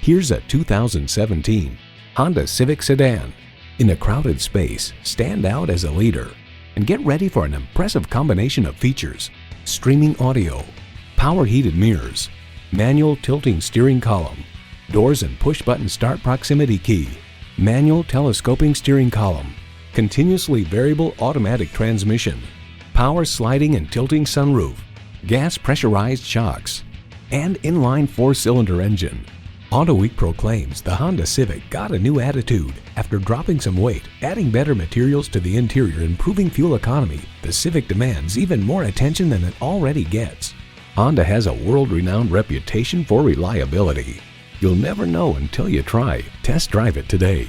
Here's a 2017 Honda Civic sedan. In a crowded space, stand out as a leader and get ready for an impressive combination of features: streaming audio, power heated mirrors, manual tilting steering column, doors and push-button start proximity key, manual telescoping steering column, continuously variable automatic transmission, power sliding and tilting sunroof, gas pressurized shocks, and inline 4-cylinder engine. Auto Week proclaims the Honda Civic got a new attitude. After dropping some weight, adding better materials to the interior, and improving fuel economy, the Civic demands even more attention than it already gets. Honda has a world-renowned reputation for reliability. You'll never know until you try. Test drive it today.